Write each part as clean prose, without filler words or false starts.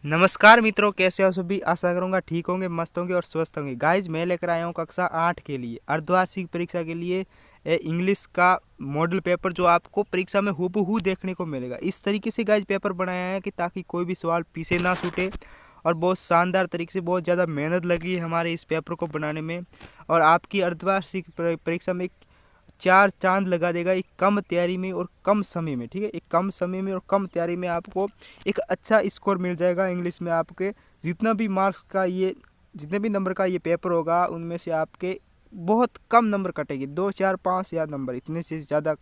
नमस्कार मित्रों, कैसे हो सभी। आशा करूंगा ठीक होंगे, मस्त होंगे और स्वस्थ होंगे। गाइज मैं लेकर आया हूँ कक्षा 8 के लिए अर्धवार्षिक परीक्षा के लिए इंग्लिश का मॉडल पेपर, जो आपको परीक्षा में हूबहू देखने को मिलेगा। इस तरीके से गाइज पेपर बनाया है कि ताकि कोई भी सवाल पीछे ना छूटे, और बहुत शानदार तरीके से बहुत ज़्यादा मेहनत लगी है हमारे इस पेपर को बनाने में। और आपकी अर्धवार्षिक परीक्षा में 4 चांद लगा देगा एक कम तैयारी में और कम समय में। ठीक है, एक कम समय में और कम तैयारी में आपको एक अच्छा स्कोर मिल जाएगा इंग्लिश में। आपके जितना भी मार्क्स का ये जितने भी नंबर का ये पेपर होगा, उनमें से आपके बहुत कम नंबर कटेंगे, 2 4 5 या नंबर, इतने से ज़्यादा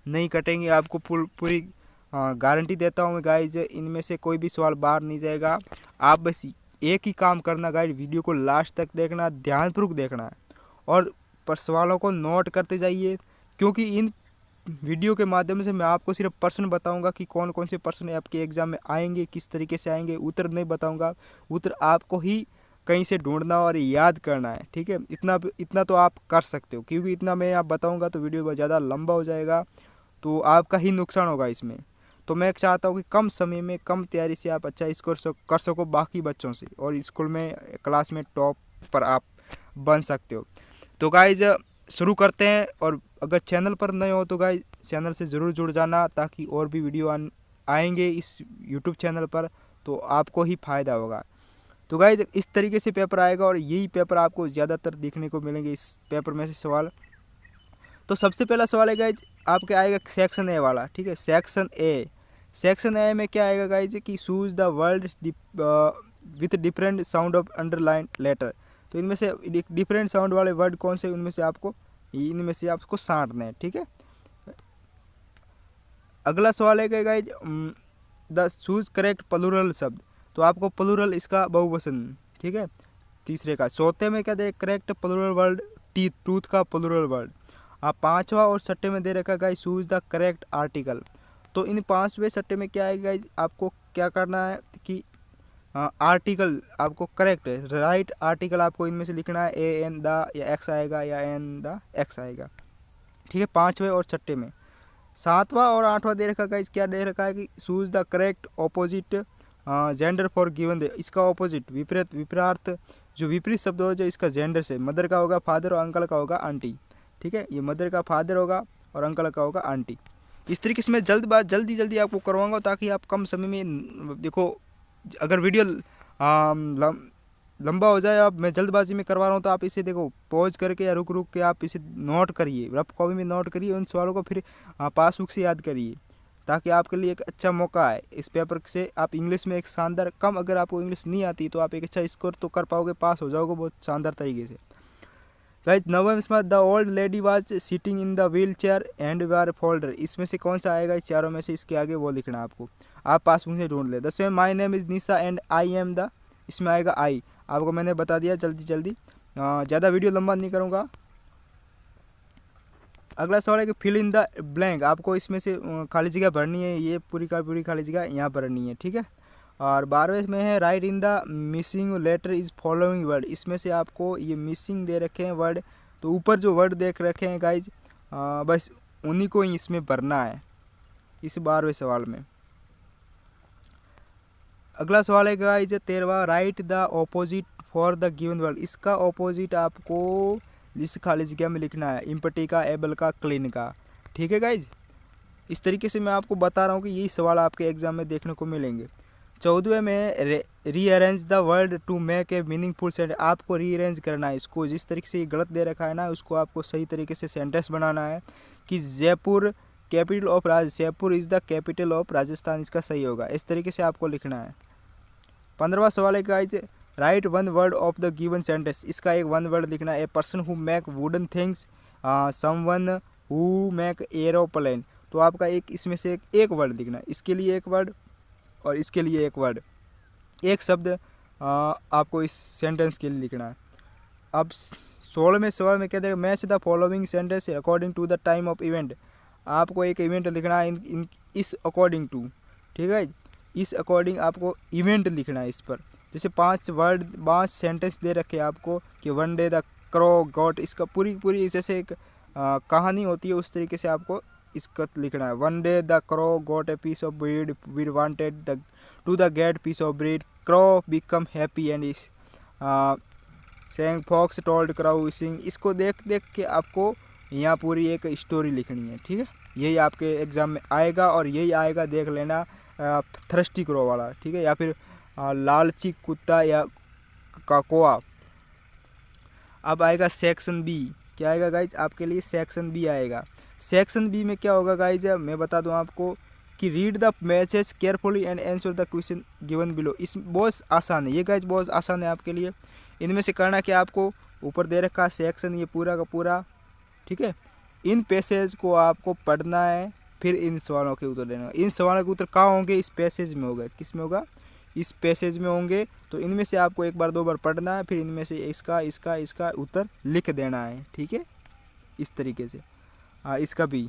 नहीं कटेंगे। आपको पूरी गारंटी देता हूँ मैं गाइज, इनमें से कोई भी सवाल बाहर नहीं जाएगा। आप बस एक ही काम करना गाइज, वीडियो को लास्ट तक देखना, ध्यानपूर्वक देखना है और पर सवालों को नोट करते जाइए, क्योंकि इन वीडियो के माध्यम से मैं आपको सिर्फ प्रश्न बताऊंगा कि कौन कौन से प्रश्न आपके एग्ज़ाम में आएंगे, किस तरीके से आएंगे। उत्तर नहीं बताऊंगा, उत्तर आपको ही कहीं से ढूंढना और याद करना है। ठीक है, इतना तो आप कर सकते हो, क्योंकि इतना मैं आप बताऊंगा तो वीडियो बहुत ज़्यादा लंबा हो जाएगा, तो आपका ही नुकसान होगा इसमें। तो मैं चाहता हूँ कि कम समय में कम तैयारी से आप अच्छा स्कोर कर सको बाकी बच्चों से, और स्कूल में क्लास में टॉप पर आप बन सकते हो। तो गाइज शुरू करते हैं। और अगर चैनल पर नए हो तो गाइज चैनल से ज़रूर जुड़ जाना, ताकि और भी वीडियो आएंगे इस यूट्यूब चैनल पर, तो आपको ही फ़ायदा होगा। तो गाइज इस तरीके से पेपर आएगा, और यही पेपर आपको ज़्यादातर देखने को मिलेंगे इस पेपर में से सवाल। तो सबसे पहला सवाल है गाइज, आपके आएगा सेक्शन ए वाला। ठीक है, सेक्शन ए में क्या आएगा गाइज कि choose the word with different sound of underline letter. तो इनमें से डिफरेंट साउंड वाले वर्ड कौन से, इनमें से आपको छांटना है। ठीक है, अगला सवाल है guys the choose correct plural शब्द। तो आपको प्लूरल इसका बहुवचन। ठीक है, तीसरे का। चौथे में क्या दे, करेक्ट प्लूरल वर्ड टूथ का प्लूरल वर्ड। आप पांचवा और छठे में दे रखा है guys choose the correct article. तो इन पांचवें छठे में क्या है गाइज, आपको क्या करना है कि आर्टिकल आपको करेक्ट है, राइट आर्टिकल आपको इनमें से लिखना है। ए एन द या एक्स आएगा, या एन द एक्स आएगा। ठीक है, पांचवें और छठे में। सातवां और आठवां दे रखा है, क्या दे रखा है कि choose the correct opposite gender for given. इसका ऑपोजिट विपरीत जो विपरीत शब्द हो, जो इसका जेंडर से, मदर का होगा फादर और अंकल का होगा आंटी। ठीक है, ये मदर का फादर होगा और अंकल का होगा आंटी। इस तरीके से मैं जल्दी आपको करवाऊंगा, ताकि आप कम समय में देखो। अगर वीडियो लंबा हो जाए, अब मैं जल्दबाजी में करवा रहा हूँ, तो आप इसे देखो पॉज करके या रुक के आप इसे नोट करिए, रफ कॉपी में नोट करिए उन सवालों को, फिर पासबुक से याद करिए, ताकि आपके लिए एक अच्छा मौका है। इस पेपर से आप इंग्लिश में एक शानदार, कम अगर आपको इंग्लिश नहीं आती तो आप एक अच्छा स्कोर तो कर पाओगे, पास हो जाओगे बहुत शानदार तरीके से। गाइस नवम the old lady was sitting in the wheel chair and were folder. इसमें से कौन सा आएगा, इस चारों में से इसके आगे वो लिखना है आपको, आप पासबुक से ढूंढ ले। 10वें my name is Nisha and I am the, इसमें आएगा आई, आपको मैंने बता दिया जल्दी। ज़्यादा वीडियो लंबा नहीं करूँगा। अगला सवाल है कि फिल इन द ब्लैंक। आपको इसमें से खाली जगह भरनी है, ये पूरी खाली जगह यहाँ भरनी है। ठीक है, और 12वें में है write in the missing letter is following word. इसमें से आपको ये मिसिंग दे रखे हैं वर्ड, तो ऊपर जो वर्ड देख रखे हैं गाइज, बस उन्हीं को ही इसमें भरना है इस 12वें सवाल में। अगला सवाल है गाइज 13वां, write the opposite for the given word. इसका ऑपोजिट आपको इस खाली जगह में लिखना है, इम्पटी का, एबल का, क्लीन का। ठीक है गाइज, इस तरीके से मैं आपको बता रहा हूँ कि यही सवाल आपके एग्जाम में देखने को मिलेंगे। 14वें में rearrange the word to make a meaningful sentence. आपको रीअरेंज करना है इसको, जिस तरीके से ये गलत दे रखा है ना, उसको आपको सही तरीके से सेंटेंस बनाना है कि Jaipur capital of Jaipur is the capital of Rajasthan, इसका सही होगा। इस तरीके से आपको लिखना है। 15वां सवाल है guys right one word of the given sentence. इसका एक वन वर्ड लिखना है, a person who make wooden things, someone who make aeroplane. तो आपका इसमें से एक वर्ड लिखना है, इसके लिए एक वर्ड और इसके लिए एक वर्ड, एक शब्द आपको इस सेंटेंस के लिए लिखना है। अब 16वें सवाल में कहते हैं match the following sentence according to the time of event. आपको एक इवेंट लिखना है इस अकॉर्डिंग टू। ठीक है, इस अकॉर्डिंग आपको इवेंट लिखना है इस पर। जैसे 5 सेंटेंस दे रखे आपको कि one day the crow got, इसका पूरी जैसे एक कहानी होती है, उस तरीके से आपको इसका लिखना है। One day the crow got a piece of weed wanted the to the get piece of bread, crow become happy and is saying fox told crow sing. इसको देख देख के आपको यहाँ पूरी एक स्टोरी लिखनी है, ठीक है। यही आपके एग्ज़ाम में आएगा और यही आएगा, देख लेना, थ्रस्टी क्रो वाला, ठीक है, या फिर लालची कुत्ता या कौआ। अब आएगा सेक्शन बी। क्या आएगा गाइज आपके लिए? सेक्शन बी आएगा। सेक्शन बी में क्या होगा गाइज, मैं बता दूं आपको कि read the message carefully and answer the question given below. इस बहुत आसान है ये गाइज, बहुत आसान है आपके लिए। इनमें से करना क्या, आपको ऊपर दे रखा सेक्शन ये पूरा का पूरा, ठीक है। इन पैसेज को आपको पढ़ना है, फिर इन सवालों के उत्तर देना। इन सवालों के उत्तर कहाँ होंगे? इस पैसेज में होगा। किस में होगा? इस पैसेज में होंगे। तो इनमें से आपको एक बार दो बार पढ़ना है, फिर इनमें से इसका इसका इसका उत्तर लिख देना है, ठीक है, इस तरीके से। इसका भी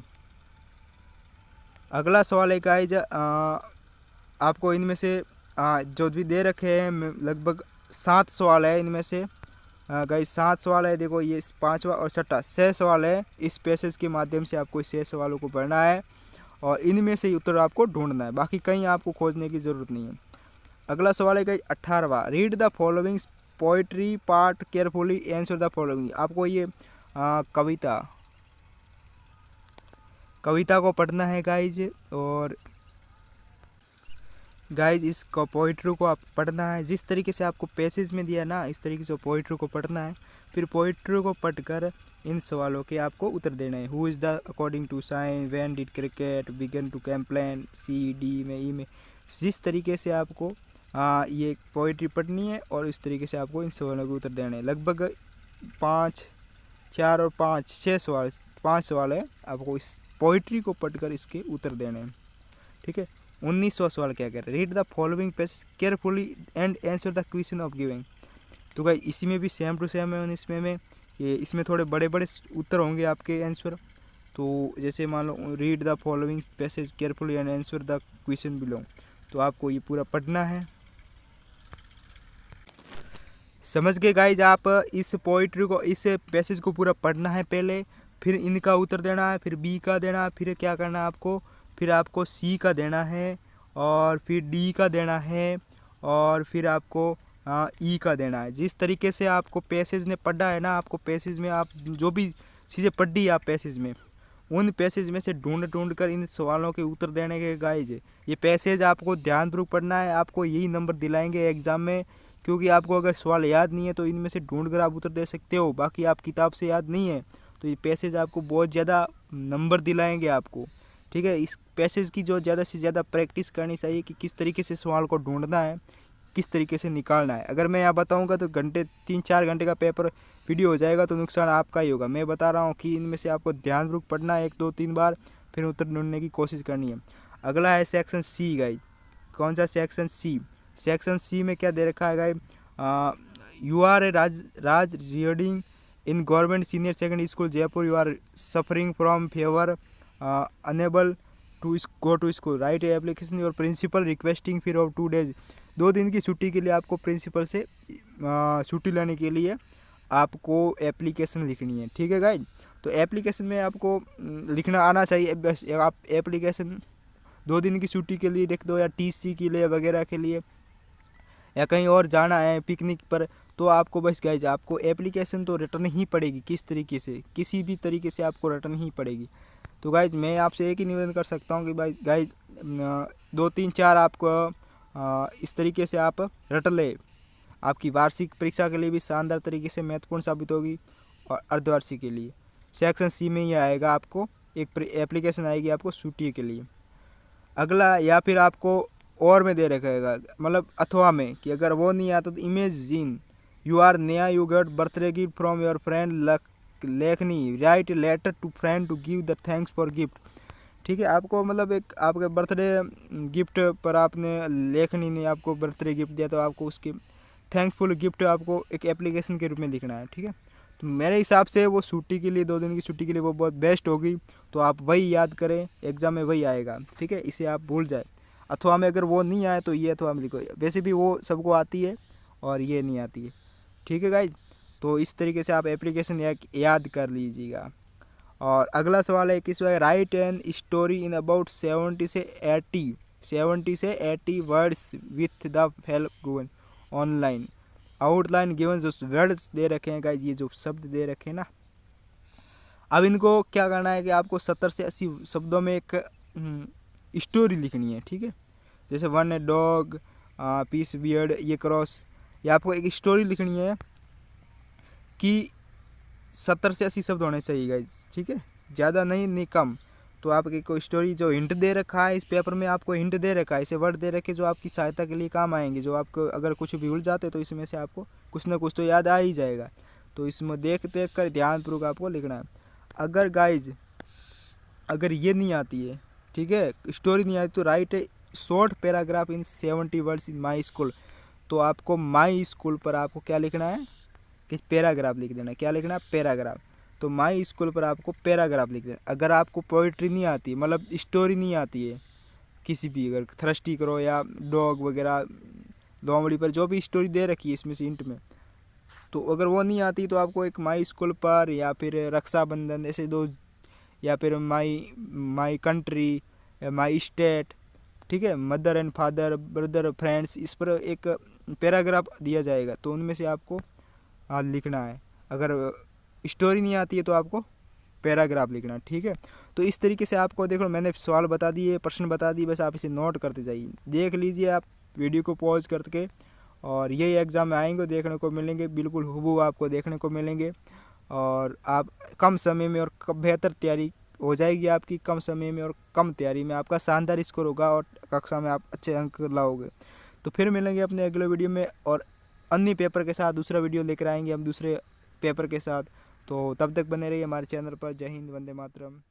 अगला सवाल है गाइज, आपको इनमें से जो भी दे रखे हैं लगभग 7 सवाल है इनमें से गाइज, 7 सवाल है। देखो ये 5वां और 6ठा 6 सवाल है। इस पैसेज के माध्यम से आपको इस 6 सवालों को पढ़ना है और इनमें से उत्तर आपको ढूंढना है, बाकी कहीं आपको खोजने की ज़रूरत नहीं है। अगला सवाल है गाइज 18वां, read the following poetry part carefully answer the following. आपको ये कविता को पढ़ना है गाइज, और गाइज इस पोइट्री को आप पढ़ना है जिस तरीके से आपको पैसेज में दिया ना, इस तरीके से पोइट्री को पढ़ना है। फिर पोइट्री को पढ़कर इन सवालों के आपको उत्तर देना है। Who is the according to science, when did cricket begin to complain, C D में ई में। जिस तरीके से आपको ये पोइट्री पढ़नी है और इस तरीके से आपको इन सवालों के उत्तर देने हैं। लगभग 5, 4 और 5 6 सवाल, 5 सवाल है, आपको इस पोइट्री को पढ़कर इसके उत्तर देने हैं, ठीक है। 19वां सवाल क्या कह रहा है, read the following passage carefully and answer the question of giving. तो गाइस इसी में भी सेम टू सेम है, इसमें थोड़े बड़े बड़े उत्तर होंगे आपके आंसर। तो जैसे मान लो read the following passage carefully and answer the question below, तो आपको ये पूरा पढ़ना है। समझ गए गाइज आप? इस पोइट्री को, इस पैसेज को पूरा पढ़ना है पहले, फिर इनका उत्तर देना है, फिर बी का देना है, फिर क्या करना है आपको, फिर आपको सी का देना है, और फिर डी का देना है, और फिर आपको ई का देना है। जिस तरीके से आपको पैसेज ने पढ़ा है ना, आपको पैसेज में आप जो भी चीज़ें पढ़ी आप पैसेज में, उन पैसेज में से ढूंढ कर इन सवालों के उत्तर देने के गाइज। ये पैसेज आपको ध्यानपूर्वक पढ़ना है, आपको यही नंबर दिलाएंगे एग्ज़ाम में, क्योंकि आपको अगर सवाल याद नहीं है तो इनमें से ढूंढ कर आप उत्तर दे सकते हो, बाकी आप किताब से याद नहीं है तो ये पैसेज आपको बहुत ज़्यादा नंबर दिलाएंगे आपको, ठीक है। इस पैसेज की जो ज़्यादा से ज़्यादा प्रैक्टिस करनी चाहिए कि किस तरीके से सवाल को ढूंढना है, किस तरीके से निकालना है। अगर मैं यहाँ बताऊँगा तो 3-4 घंटे का पेपर वीडियो हो जाएगा, तो नुकसान आपका ही होगा। मैं बता रहा हूँ कि इनमें से आपको ध्यानपूर्वक पढ़ना है 1-2-3 बार, फिर उत्तर ढूंढने की कोशिश करनी है। अगला है सेक्शन सी गाइज। कौन सा? Section C. सेक्शन सी में क्या दे रखा है guys, you are a Raj reading in government senior secondary school Jaipur, you are suffering from fever, unable to go to school, write application your principal requesting for of 2 days. 2 दिन की छुट्टी के लिए आपको प्रिंसिपल से छुट्टी लेने के लिए आपको एप्लीकेशन लिखनी है, ठीक है गाइज। तो एप्लीकेशन में आपको लिखना आना चाहिए, बस आप एप्लीकेशन 2 दिन की छुट्टी के लिए लिख दो, या टीसी के लिए वगैरह के लिए, या कहीं और जाना है पिकनिक पर, तो आपको बस गाइज आपको एप्लीकेशन तो रिटर्न ही पड़ेगी, किस तरीके से, किसी भी तरीके से आपको रिटर्न ही पड़ेगी। तो गाइज मैं आपसे एक ही निवेदन कर सकता हूँ कि भाई गाइज 2-3-4 आपको इस तरीके से आप रट ले, आपकी वार्षिक परीक्षा के लिए भी शानदार तरीके से महत्वपूर्ण साबित होगी, और अर्धवार्षिक के लिए सेक्शन सी में ही आएगा, आपको एक एप्लीकेशन आएगी आपको छुट्टी के लिए। अगला, या फिर आपको और में दे रखेगा, मतलब अथवा में, कि अगर वो नहीं आता तो imagine you are Naya, you get birthday gift from your friend Lekhni, write letter to friend to give the thanks for gift, ठीक है। आपको मतलब एक आपके बर्थडे गिफ्ट पर आपने लेखनी ने आपको बर्थडे गिफ्ट दिया, तो आपको उसके थैंकफुल गिफ्ट आपको एक एप्लीकेशन के रूप में लिखना है, ठीक है। तो मेरे हिसाब से वो छुट्टी के लिए, 2 दिन की छुट्टी के लिए वो बहुत बेस्ट होगी, तो आप वही याद करें, एग्जाम में वही आएगा, ठीक है, इसे आप भूल जाए। अथवा में अगर वो नहीं आए तो ये अथवा में लिखो, वैसे भी वो सबको आती है और ये नहीं आती है, ठीक है गाइज। तो इस तरीके से आप एप्लीकेशन याद कर लीजिएगा। और अगला सवाल है 21वां, write an story in about 70 से 80 70 से 80 words with the help given online. Outline given, जो वर्ड्स दे रखे हैं गाइज, ये जो शब्द दे रखे हैं ना, अब इनको क्या करना है कि आपको 70 से 80 शब्दों में एक स्टोरी लिखनी है, ठीक है। जैसे वन है डॉग, पीस बियर्ड, ये क्रॉस, ये आपको एक स्टोरी लिखनी है कि 70 से 80 शब्द होने चाहिए गाइज, ठीक है, ज़्यादा नहीं कम। तो आपकी कोई स्टोरी, जो हिंट दे रखा है इस पेपर में, आपको हिंट दे रखा है, ऐसे वर्ड दे रखे जो आपकी सहायता के लिए काम आएंगे, जो आपको अगर कुछ भी भूल जाते तो इसमें से आपको कुछ ना कुछ तो याद आ ही जाएगा। तो इसमें देख कर ध्यानपूर्वक आपको लिखना है। अगर गाइज अगर ये नहीं आती है, ठीक है, स्टोरी नहीं आती, तो right A short paragraph in 70 words in my school. तो आपको माई स्कूल पर आपको क्या लिखना है कि पैराग्राफ लिख देना। क्या लिखना है? पैराग्राफ। तो माई स्कूल पर आपको पैराग्राफ लिख देना। अगर आपको पोइट्री नहीं आती, मतलब स्टोरी नहीं आती है किसी भी, अगर थ्रस्टी करो या डॉग वगैरह, लोमड़ी पर जो भी स्टोरी दे रखी है इसमें से हिंट में, तो अगर वो नहीं आती तो आपको एक माई स्कूल पर या फिर रक्षाबंधन, ऐसे दो, या फिर माई कंट्री, माई स्टेट, ठीक है, mother and father, brother, friends, इस पर एक पैराग्राफ दिया जाएगा। तो उनमें से आपको लिखना है। अगर स्टोरी नहीं आती है तो आपको पैराग्राफ लिखना है, ठीक है। तो इस तरीके से आपको देखो, मैंने सवाल बता दिए, प्रश्न बता दिए, बस आप इसे नोट करते जाइए, देख लीजिए आप वीडियो को पॉज करके, और यही एग्ज़ाम में आएंगे देखने को मिलेंगे, बिल्कुल हुबहू आपको देखने को मिलेंगे। और आप कम समय में और बेहतर तैयारी हो जाएगी आपकी, कम समय में और कम तैयारी में आपका शानदार स्कोर होगा और कक्षा में आप अच्छे अंक लाओगे। तो फिर मिलेंगे अपने अगले वीडियो में और अन्य पेपर के साथ, दूसरा वीडियो लेकर आएंगे हम दूसरे पेपर के साथ। तो तब तक बने रहिए हमारे चैनल पर। जय हिंद, वंदे मातरम।